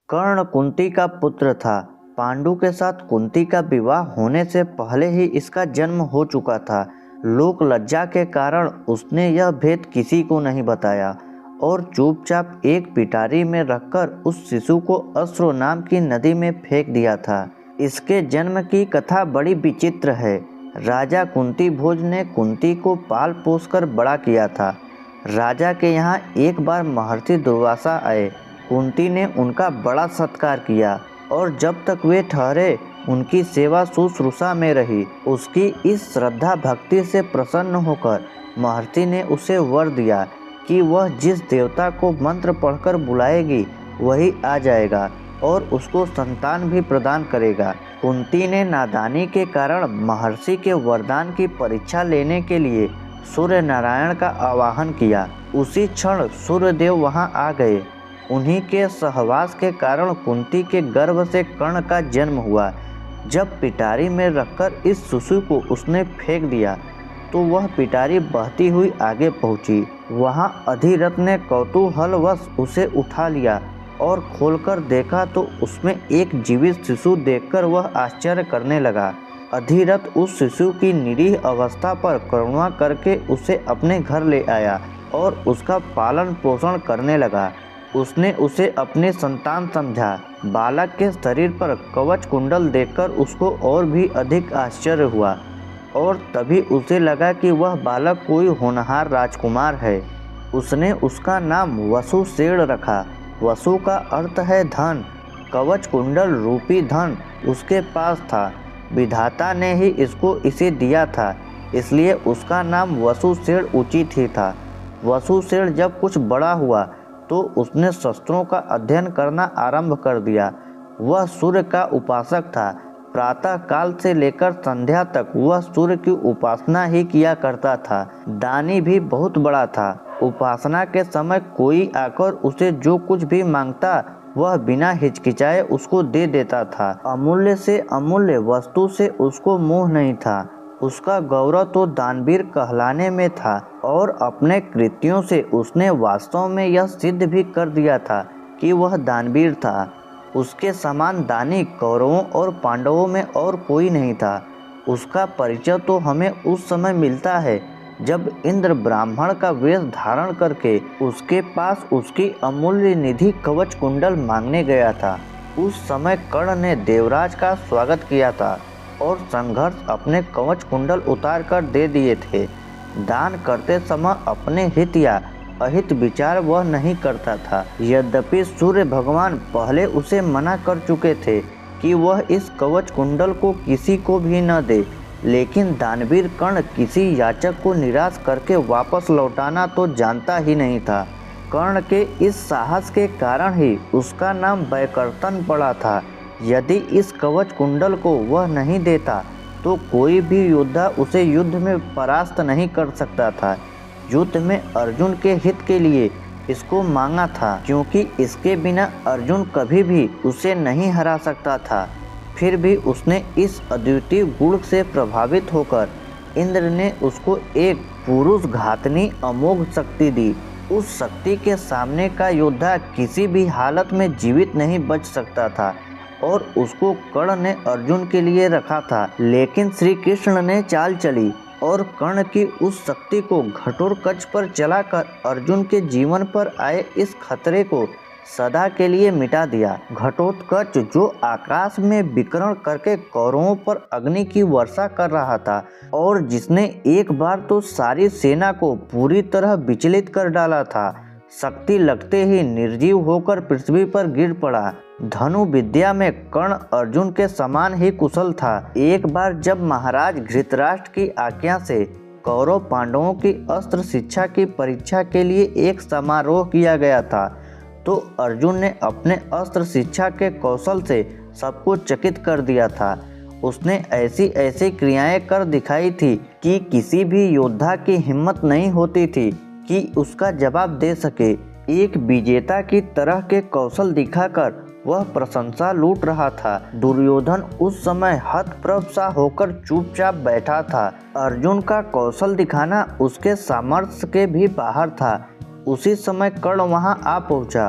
कर्ण कुंती का पुत्र था। पांडु के साथ कुंती का विवाह होने से पहले ही इसका जन्म हो चुका था। लोक लज्जा के कारण उसने यह भेद किसी को नहीं बताया और चुपचाप एक पिटारी में रखकर उस शिशु को अश्रु नाम की नदी में फेंक दिया था। इसके जन्म की कथा बड़ी विचित्र है। राजा कुंती भोज ने कुंती को पाल पोस कर बड़ा किया था। राजा के यहाँ एक बार महर्षि दुर्वासा आए। कुंती ने उनका बड़ा सत्कार किया और जब तक वे ठहरे उनकी सेवा शुश्रूषा में रही। उसकी इस श्रद्धा भक्ति से प्रसन्न होकर महर्षि ने उसे वर दिया कि वह जिस देवता को मंत्र पढ़कर बुलाएगी वही आ जाएगा और उसको संतान भी प्रदान करेगा। कुंती ने नादानी के कारण महर्षि के वरदान की परीक्षा लेने के लिए सूर्य नारायण का आवाहन किया। उसी क्षण सूर्यदेव वहां आ गए। उन्हीं के सहवास के कारण कुंती के गर्भ से कर्ण का जन्म हुआ। जब पिटारी में रखकर इस शिशु को उसने फेंक दिया तो वह पिटारी बहती हुई आगे पहुंची। वहां अधिरथ ने कौतूहलवश उसे उठा लिया और खोलकर देखा तो उसमें एक जीवित शिशु देखकर वह आश्चर्य करने लगा। अधिरथ उस शिशु की निरीह अवस्था पर करुणा करके उसे अपने घर ले आया और उसका पालन पोषण करने लगा। उसने उसे अपने संतान समझा। बालक के शरीर पर कवच कुंडल देखकर उसको और भी अधिक आश्चर्य हुआ और तभी उसे लगा कि वह बालक कोई होनहार राजकुमार है। उसने उसका नाम वसुसेन रखा। वसु का अर्थ है धन। कवच कुंडल रूपी धन उसके पास था। विधाता ने ही इसको इसे दिया था, इसलिए उसका नाम वसुसेन उचित ही था। वसुसेन जब कुछ बड़ा हुआ तो उसने शस्त्रों का अध्ययन करना आरंभ कर दिया। वह सूर्य का उपासक था। प्रातः काल से लेकर संध्या तक वह सूर्य की उपासना ही किया करता था। दानी भी बहुत बड़ा था। उपासना के समय कोई आकर उसे जो कुछ भी मांगता वह बिना हिचकिचाए उसको दे देता था। अमूल्य से अमूल्य वस्तु से उसको मोह नहीं था। उसका गौरव तो दानवीर कहलाने में था और अपने कृत्यों से उसने वास्तव में यह सिद्ध भी कर दिया था कि वह दानवीर था। उसके समान दानी कौरवों और पांडवों में और कोई नहीं था। उसका परिचय तो हमें उस समय मिलता है जब इंद्र ब्राह्मण का वेश धारण करके उसके पास उसकी अमूल्य निधि कवच कुंडल मांगने गया था। उस समय कर्ण ने देवराज का स्वागत किया था और संघर्ष अपने कवच कुंडल उतार कर दे दिए थे। दान करते समय अपने हित या अहित विचार वह नहीं करता था। यद्यपि सूर्य भगवान पहले उसे मना कर चुके थे कि वह इस कवच कुंडल को किसी को भी न दे, लेकिन दानवीर कर्ण किसी याचक को निराश करके वापस लौटाना तो जानता ही नहीं था। कर्ण के इस साहस के कारण ही उसका नाम वैकर्तन पड़ा था। यदि इस कवच कुंडल को वह नहीं देता तो कोई भी योद्धा उसे युद्ध में परास्त नहीं कर सकता था। युद्ध में अर्जुन के हित के लिए इसको मांगा था, क्योंकि इसके बिना अर्जुन कभी भी उसे नहीं हरा सकता था। फिर भी उसने इस अद्वितीय गुण से प्रभावित होकर इंद्र ने उसको एक पुरुष घातनी अमोघ शक्ति दी। उस शक्ति के सामने का योद्धा किसी भी हालत में जीवित नहीं बच सकता था और उसको कर्ण ने अर्जुन के लिए रखा था। लेकिन श्री कृष्ण ने चाल चली और कर्ण की उस शक्ति को घटोत्कच पर चलाकर अर्जुन के जीवन पर आए इस खतरे को सदा के लिए मिटा दिया। घटोत्कच जो आकाश में विकर्ण करके कौरवों पर अग्नि की वर्षा कर रहा था और जिसने एक बार तो सारी सेना को पूरी तरह विचलित कर डाला था, शक्ति लगते ही निर्जीव होकर पृथ्वी पर गिर पड़ा। धनु विद्या में कर्ण अर्जुन के समान ही कुशल था। एक बार जब महाराज धृतराष्ट्र की आज्ञा से कौरव पांडवों की अस्त्र शिक्षा की परीक्षा के लिए एक समारोह किया गया था तो अर्जुन ने अपने अस्त्र शिक्षा के कौशल से सबको चकित कर दिया था। उसने ऐसी ऐसी क्रियाएं कर दिखाई थी कि किसी भी योद्धा की हिम्मत नहीं होती थी कि उसका जवाब दे सके। एक विजेता की तरह के कौशल दिखाकर वह प्रशंसा लूट रहा था। दुर्योधन उस समय हतप्रभ सा होकर चुपचाप बैठा था। अर्जुन का कौशल दिखाना उसके सामर्थ्य के भी बाहर था। उसी समय कर्ण वहां आ पहुंचा।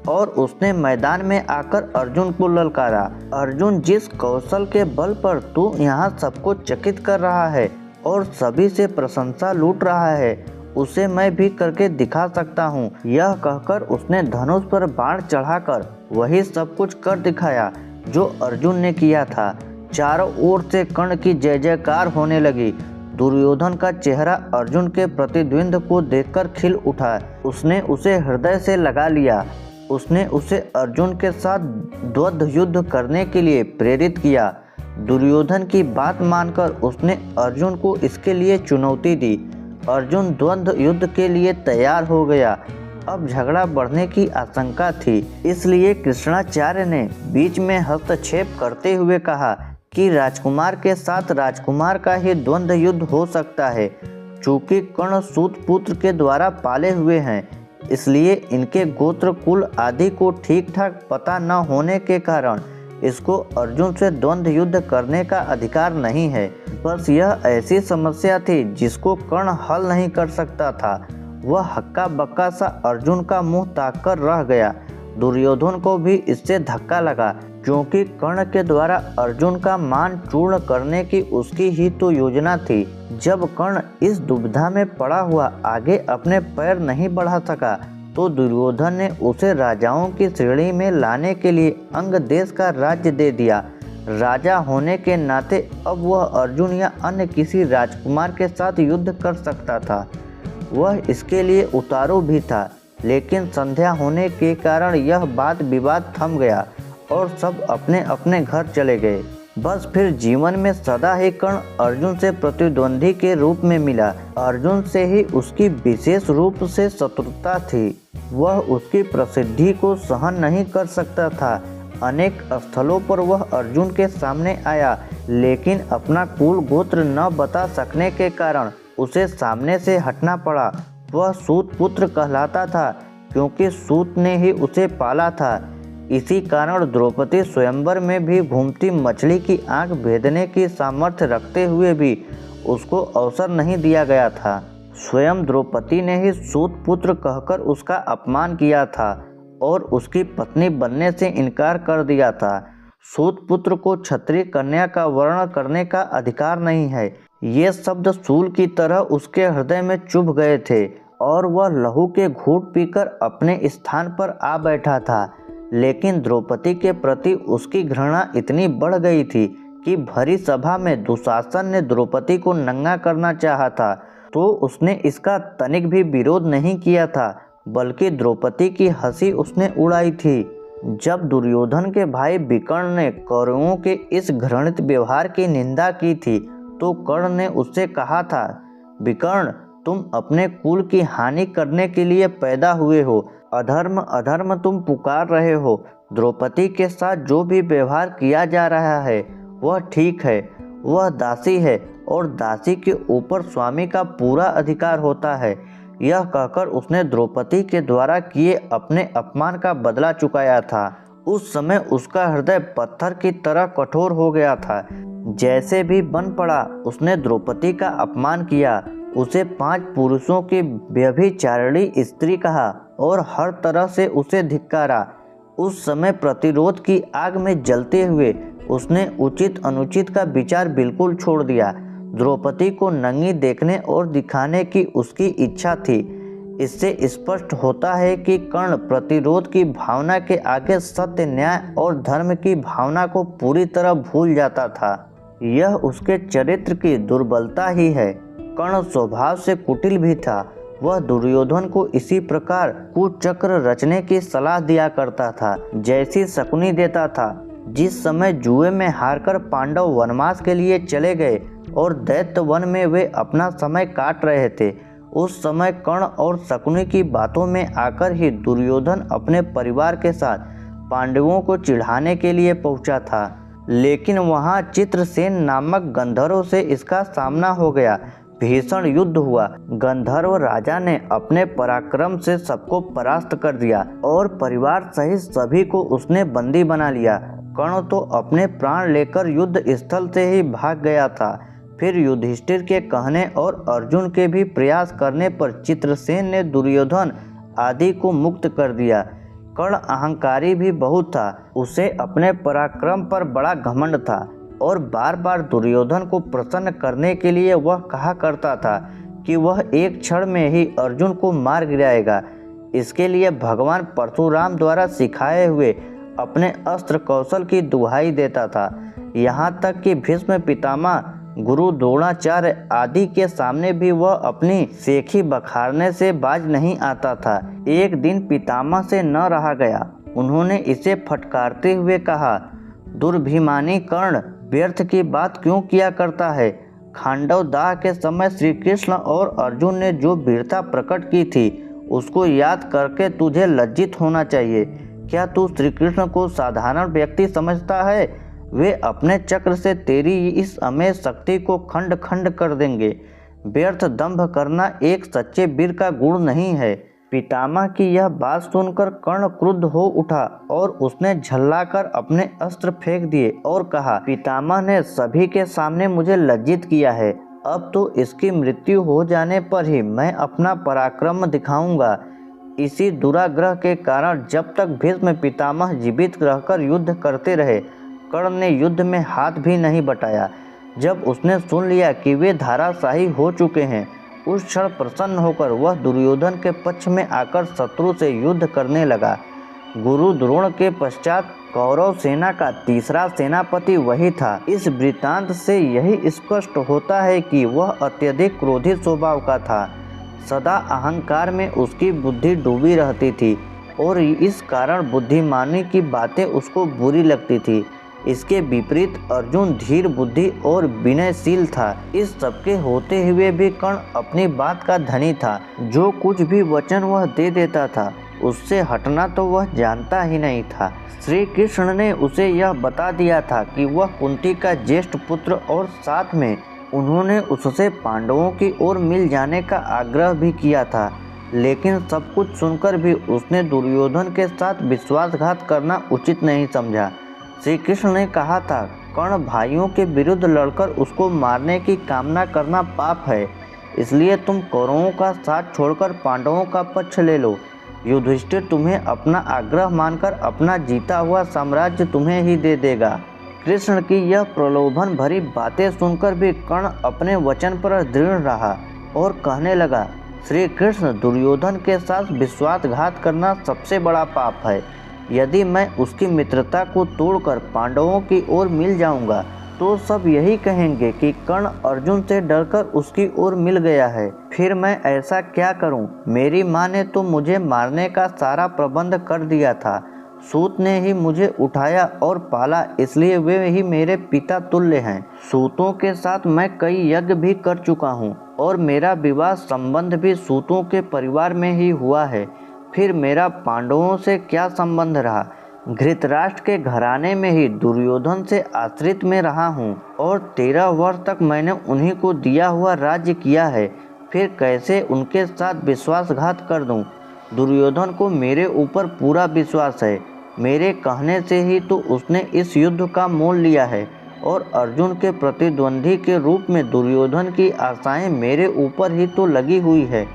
और उसने मैदान में आकर अर्जुन को ललकारा, अर्जुन, जिस कौशल के बल पर तू यहाँ सबको चकित कर रहा है और सभी से प्रशंसा लूट रहा है, उसे मैं भी करके दिखा सकता हूँ। यह कहकर उसने धनुष पर बाण चढ़ाकर वही सब कुछ कर दिखाया जो अर्जुन ने किया था। चारों ओर से कर्ण की जय जयकार होने लगी। दुर्योधन का चेहरा अर्जुन के प्रतिद्वंद को देखकर खिल उठा। उसने उसे हृदय से लगा लिया। उसने उसे अर्जुन के साथ द्वंद्व युद्ध करने के लिए प्रेरित किया। दुर्योधन की बात मानकर उसने अर्जुन को इसके लिए चुनौती दी। अर्जुन द्वंद्व युद्ध के लिए तैयार हो गया। अब झगड़ा बढ़ने की आशंका थी, इसलिए कृष्णाचार्य ने बीच में हस्तक्षेप करते हुए कहा कि राजकुमार के साथ राजकुमार का ही द्वंद्व युद्ध हो सकता है। चूंकि कर्ण सूत पुत्र के द्वारा पाले हुए हैं, इसलिए इनके गोत्र कुल आदि को ठीक ठाक पता न होने के कारण इसको अर्जुन से द्वंद्व युद्ध करने का अधिकार नहीं है। बस यह ऐसी समस्या थी जिसको कर्ण हल नहीं कर सकता था। वह हक्का बक्का सा अर्जुन का मुंह ताककर रह गया। दुर्योधन को भी इससे धक्का लगा, क्योंकि कर्ण के द्वारा अर्जुन का मान चूर्ण करने की उसकी ही तो योजना थी। जब कर्ण इस दुविधा में पड़ा हुआ आगे अपने पैर नहीं बढ़ा सका, तो दुर्योधन ने उसे राजाओं की श्रेणी में लाने के लिए अंग देश का राज्य दे दिया। राजा होने के नाते अब वह अर्जुन या अन्य किसी राजकुमार के साथ युद्ध कर सकता था। वह इसके लिए उतारू भी था, लेकिन संध्या होने के कारण यह वाद विवाद थम गया और सब अपने अपने घर चले गए। बस फिर जीवन में सदा ही कर्ण अर्जुन से प्रतिद्वंदी के रूप में मिला। अर्जुन से ही उसकी विशेष रूप से शत्रुता थी। वह उसकी प्रसिद्धि को सहन नहीं कर सकता था। अनेक स्थलों पर वह अर्जुन के सामने आया, लेकिन अपना कुल गोत्र न बता सकने के कारण उसे सामने से हटना पड़ा। वह सूत पुत्र कहलाता था, क्योंकि सूत ने ही उसे पाला था। इसी कारण द्रौपदी स्वयंवर में भी घूमती मछली की आंख भेदने की सामर्थ्य रखते हुए भी उसको अवसर नहीं दिया गया था। स्वयं द्रौपदी ने ही सूत पुत्र कहकर उसका अपमान किया था और उसकी पत्नी बनने से इनकार कर दिया था। सूत पुत्र को क्षत्रिय कन्या का वर्ण करने का अधिकार नहीं है। ये शब्द सूल की तरह उसके हृदय में चुभ गए थे और वह लहू के घूंट पीकर अपने स्थान पर आ बैठा था। लेकिन द्रौपदी के प्रति उसकी घृणा इतनी बढ़ गई थी कि भरी सभा में दुशासन ने द्रौपदी को नंगा करना चाहा था, तो उसने इसका तनिक भी विरोध नहीं किया था, बल्कि द्रौपदी की हंसी उसने उड़ाई थी। जब दुर्योधन के भाई विकर्ण ने कौरवों के इस घृणित व्यवहार की निंदा की थी, तो कर्ण ने उससे कहा था, विकर्ण, तुम अपने कुल की हानि करने के लिए पैदा हुए हो। अधर्म अधर्म तुम पुकार रहे हो। द्रौपदी के साथ जो भी व्यवहार किया जा रहा है वह ठीक है। वह दासी है और दासी के ऊपर स्वामी का पूरा अधिकार होता है। यह कहकर उसने द्रौपदी के द्वारा किए अपने अपमान का बदला चुकाया था। उस समय उसका हृदय पत्थर की तरह कठोर हो गया था। जैसे भी बन पड़ा उसने द्रौपदी का अपमान किया, उसे 5 पुरुषों की व्यभिचारिणी स्त्री कहा और हर तरह से उसे धिक्कारा। उस समय प्रतिरोध की आग में जलते हुए उसने उचित अनुचित का विचार बिल्कुल छोड़ दिया। द्रौपदी को नंगी देखने और दिखाने की उसकी इच्छा थी। इससे स्पष्ट होता है कि कर्ण प्रतिरोध की भावना के आगे सत्य, न्याय और धर्म की भावना को पूरी तरह भूल जाता था। यह उसके चरित्र की दुर्बलता ही है। कर्ण स्वभाव से कुटिल भी था। वह दुर्योधन को इसी प्रकार कुचक्र रचने की सलाह दिया करता था जैसी शकुनी देता था। जिस समय जुए में हारकर पांडव वनवास के लिए चले गए और दैत्य वन में वे अपना समय काट रहे थे, उस समय कर्ण और शकुनी की बातों में आकर ही दुर्योधन अपने परिवार के साथ पांडवों को चिढ़ाने के लिए पहुंचा था। लेकिन वहां चित्रसेन नामक गंधर्व से इसका सामना हो गया। भीषण युद्ध हुआ। गंधर्व राजा ने अपने पराक्रम से सबको परास्त कर दिया और परिवार सहित सभी को उसने बंदी बना लिया। कर्ण तो अपने प्राण लेकर युद्ध स्थल से ही भाग गया था। फिर युधिष्ठिर के कहने और अर्जुन के भी प्रयास करने पर चित्रसेन ने दुर्योधन आदि को मुक्त कर दिया। कर्ण अहंकारी भी बहुत था। उसे अपने पराक्रम पर बड़ा घमंड था और बार बार दुर्योधन को प्रसन्न करने के लिए वह कहा करता था कि वह एक क्षण में ही अर्जुन को मार गिराएगा। इसके लिए भगवान परशुराम द्वारा सिखाए हुए अपने अस्त्र कौशल की दुहाई देता था। यहाँ तक कि भीष्म पितामह, गुरु द्रोणाचार्य आदि के सामने भी वह अपनी सेखी बखारने से बाज नहीं आता था। एक दिन पितामह से न रहा गया। उन्होंने इसे फटकारते हुए कहा, दुर्भिमानी कर्ण, व्यर्थ की बात क्यों किया करता है? खांडव दाह के समय श्री कृष्ण और अर्जुन ने जो वीरता प्रकट की थी उसको याद करके तुझे लज्जित होना चाहिए। क्या तू श्री कृष्ण को साधारण व्यक्ति समझता है? वे अपने चक्र से तेरी इस अमेय शक्ति को खंड खंड कर देंगे। व्यर्थ दंभ करना एक सच्चे वीर का गुण नहीं है। पितामह की यह बात सुनकर कर्ण क्रुद्ध हो उठा और उसने झल्लाकर अपने अस्त्र फेंक दिए और कहा, पितामह ने सभी के सामने मुझे लज्जित किया है। अब तो इसकी मृत्यु हो जाने पर ही मैं अपना पराक्रम दिखाऊंगा। इसी दुराग्रह के कारण जब तक भीष्म पितामह जीवित रहकर युद्ध करते रहे, कर्ण ने युद्ध में हाथ भी नहीं बटाया। जब उसने सुन लिया कि वे धराशायी हो चुके हैं, उस क्षण प्रसन्न होकर वह दुर्योधन के पक्ष में आकर शत्रु से युद्ध करने लगा। गुरु द्रोण के पश्चात कौरव सेना का तीसरा सेनापति वही था। इस वृत्तांत से यही स्पष्ट होता है कि वह अत्यधिक क्रोधित स्वभाव का था। सदा अहंकार में उसकी बुद्धि डूबी रहती थी और इस कारण बुद्धिमानी की बातें उसको बुरी लगती थी। इसके विपरीत अर्जुन धीर बुद्धि और विनयशील था। इस सबके होते हुए भी कर्ण अपनी बात का धनी था। जो कुछ भी वचन वह दे देता था उससे हटना तो वह जानता ही नहीं था। श्री कृष्ण ने उसे यह बता दिया था कि वह कुंती का ज्येष्ठ पुत्र और साथ में उन्होंने उससे पांडवों की ओर मिल जाने का आग्रह भी किया था। लेकिन सब कुछ सुनकर भी उसने दुर्योधन के साथ विश्वासघात करना उचित नहीं समझा। श्री कृष्ण ने कहा था, कर्ण भाइयों के विरुद्ध लड़कर उसको मारने की कामना करना पाप है। इसलिए तुम कौरवों का साथ छोड़कर पांडवों का पक्ष ले लो। युधिष्ठिर तुम्हें अपना आग्रह मानकर अपना जीता हुआ साम्राज्य तुम्हें ही दे देगा। कृष्ण की यह प्रलोभन भरी बातें सुनकर भी कर्ण अपने वचन पर दृढ़ रहा और कहने लगा, श्री कृष्ण, दुर्योधन के साथ विश्वासघात करना सबसे बड़ा पाप है। यदि मैं उसकी मित्रता को तोड़कर पांडवों की ओर मिल जाऊंगा तो सब यही कहेंगे कि कर्ण अर्जुन से डरकर उसकी ओर मिल गया है। फिर मैं ऐसा क्या करूं? मेरी माँ ने तो मुझे मारने का सारा प्रबंध कर दिया था। सूत ने ही मुझे उठाया और पाला, इसलिए वे ही मेरे पिता तुल्य हैं। सूतों के साथ मैं कई यज्ञ भी कर चुका हूँ और मेरा विवाह संबंध भी सूतों के परिवार में ही हुआ है। फिर मेरा पांडवों से क्या संबंध रहा? धृतराष्ट्र के घराने में ही दुर्योधन से आश्रित में रहा हूँ और 13 वर्ष तक मैंने उन्हीं को दिया हुआ राज्य किया है। फिर कैसे उनके साथ विश्वासघात कर दूँ? दुर्योधन को मेरे ऊपर पूरा विश्वास है। मेरे कहने से ही तो उसने इस युद्ध का मोल लिया है और अर्जुन के प्रतिद्वंदी के रूप में दुर्योधन की आशाएं मेरे ऊपर ही तो लगी हुई है।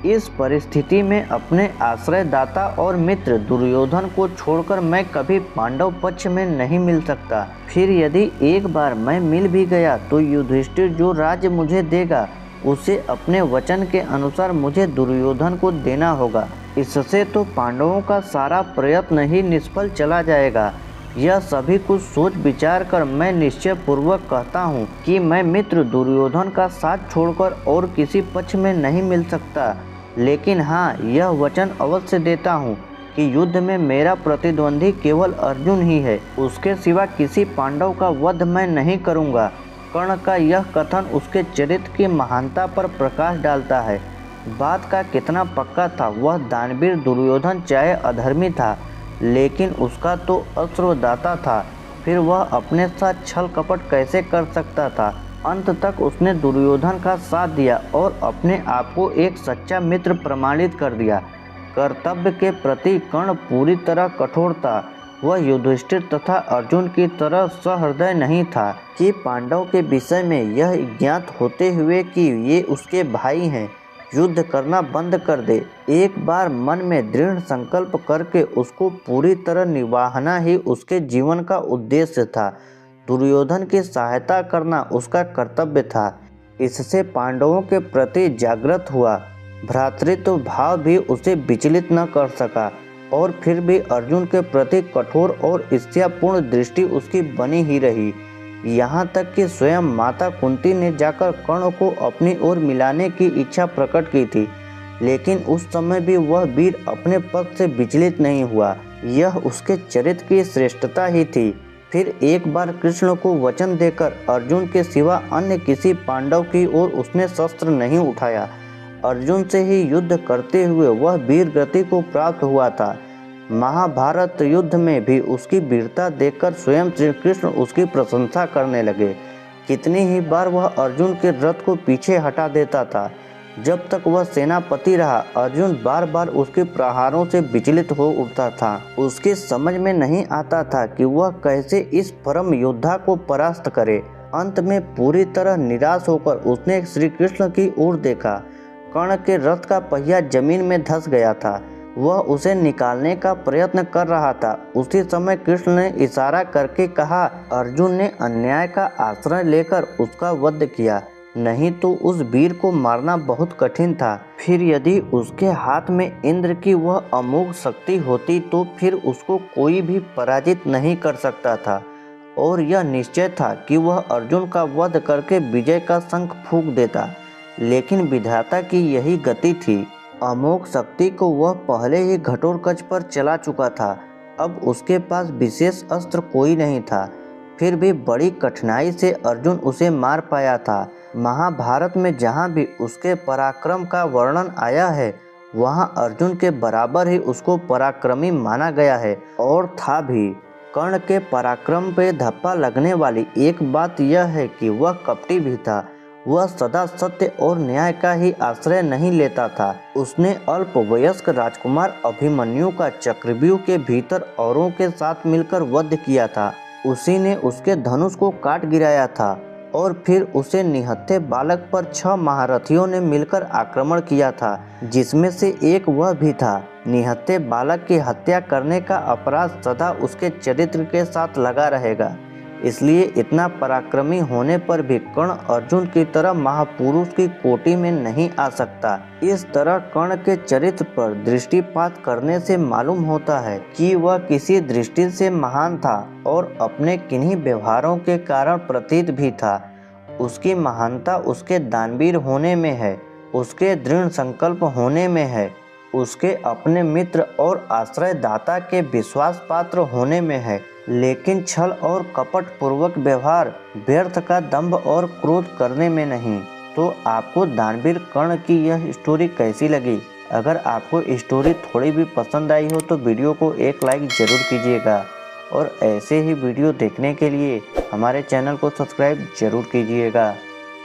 इस परिस्थिति में अपने आश्रयदाता और मित्र दुर्योधन को छोड़कर मैं कभी पांडव पक्ष में नहीं मिल सकता। फिर यदि एक बार मैं मिल भी गया तो युधिष्ठिर जो राज्य मुझे देगा उसे अपने वचन के अनुसार मुझे दुर्योधन को देना होगा। इससे तो पांडवों का सारा प्रयत्न ही निष्फल चला जाएगा। यह सभी कुछ सोच विचार कर मैं निश्चय पूर्वक कहता हूँ कि मैं मित्र दुर्योधन का साथ छोड़कर और किसी पक्ष में नहीं मिल सकता। लेकिन हाँ, यह वचन अवश्य देता हूँ कि युद्ध में मेरा प्रतिद्वंदी केवल अर्जुन ही है। उसके सिवा किसी पांडव का वध मैं नहीं करूँगा। कर्ण का यह कथन उसके चरित्र की महानता पर प्रकाश डालता है। बात का कितना पक्का था। वह दानवीर दुर्योधन चाहे अधर्मी था लेकिन उसका तो अश्रुदाता था। फिर वह अपने साथ छल कपट कैसे कर सकता था? अंत तक उसने दुर्योधन का साथ दिया और अपने आप को एक सच्चा मित्र प्रमाणित कर दिया। कर्तव्य के प्रति कर्ण पूरी तरह कठोर था। वह युधिष्ठिर तथा अर्जुन की तरह सहृदय नहीं था कि पांडव के विषय में यह ज्ञात होते हुए कि ये उसके भाई हैं, युद्ध करना बंद कर दे। एक बार मन में दृढ़ संकल्प करके उसको पूरी तरह निभाना ही उसके जीवन का उद्देश्य था। दुर्योधन की सहायता करना उसका कर्तव्य था। इससे पांडवों के प्रति जागृत हुआ भ्रातृत्व भाव भी उसे विचलित न कर सका और फिर भी अर्जुन के प्रति कठोर और ईर्ष्यापूर्ण दृष्टि उसकी बनी ही रही। यहाँ तक कि स्वयं माता कुंती ने जाकर कर्ण को अपनी ओर मिलाने की इच्छा प्रकट की थी, लेकिन उस समय भी वह वीर अपने पद से विचलित नहीं हुआ। यह उसके चरित्र की श्रेष्ठता ही थी। फिर एक बार कृष्ण को वचन देकर अर्जुन के सिवा अन्य किसी पांडव की ओर उसने शस्त्र नहीं उठाया। अर्जुन से ही युद्ध करते हुए वह वीर गति को प्राप्त हुआ था। महाभारत युद्ध में भी उसकी वीरता देखकर स्वयं श्री कृष्ण उसकी प्रशंसा करने लगे। कितनी ही बार वह अर्जुन के रथ को पीछे हटा देता था। जब तक वह सेनापति रहा, अर्जुन बार बार उसके प्रहारों से विचलित हो उठता था। उसकी समझ में नहीं आता था कि वह कैसे इस परम योद्धा को परास्त करे। अंत में पूरी तरह निराश होकर उसने श्री कृष्ण की ओर देखा। कर्ण के रथ का पहिया जमीन में धंस गया था। वह उसे निकालने का प्रयत्न कर रहा था। उसी समय कृष्ण ने इशारा करके कहा, अर्जुन ने अन्याय का आश्रय लेकर उसका वध किया, नहीं तो उस वीर को मारना बहुत कठिन था। फिर यदि उसके हाथ में इंद्र की वह अमोघ शक्ति होती तो फिर उसको कोई भी पराजित नहीं कर सकता था। और यह निश्चय था कि वह अर्जुन का वध करके विजय का शंख फूंक देता। लेकिन विधाता की यही गति थी। अमोघ शक्ति को वह पहले ही घटोत्कच पर चला चुका था। अब उसके पास विशेष अस्त्र कोई नहीं था। फिर भी बड़ी कठिनाई से अर्जुन उसे मार पाया था। महाभारत में जहाँ भी उसके पराक्रम का वर्णन आया है, वहाँ अर्जुन के बराबर ही उसको पराक्रमी माना गया है और था भी। कर्ण के पराक्रम पे धप्पा लगने वाली एक बात यह है कि वह कपटी भी था। वह सदा सत्य और न्याय का ही आश्रय नहीं लेता था। उसने अल्पवयस्क राजकुमार अभिमन्यु का चक्रव्यूह के भीतर औरों के साथ मिलकर वध किया था। उसी ने उसके धनुष को काट गिराया था और फिर उसे निहत्थे बालक पर 6 महारथियों ने मिलकर आक्रमण किया था, जिसमें से एक वह भी था। निहत्थे बालक की हत्या करने का अपराध सदा उसके चरित्र के साथ लगा रहेगा। इसलिए इतना पराक्रमी होने पर भी कर्ण अर्जुन की तरह महापुरुष की कोटि में नहीं आ सकता। इस तरह कर्ण के चरित्र पर दृष्टिपात करने से मालूम होता है कि वह किसी दृष्टि से महान था और अपने किन्हीं व्यवहारों के कारण प्रतीत भी था। उसकी महानता उसके दानवीर होने में है, उसके दृढ़ संकल्प होने में है, उसके अपने मित्र और आश्रयदाता के विश्वास पात्र होने में है। लेकिन छल और कपट पूर्वक व्यवहार, व्यर्थ का दंभ और क्रोध करने में नहीं। तो आपको दानवीर कर्ण की यह स्टोरी कैसी लगी? अगर आपको स्टोरी थोड़ी भी पसंद आई हो तो वीडियो को एक लाइक ज़रूर कीजिएगा और ऐसे ही वीडियो देखने के लिए हमारे चैनल को सब्सक्राइब जरूर कीजिएगा।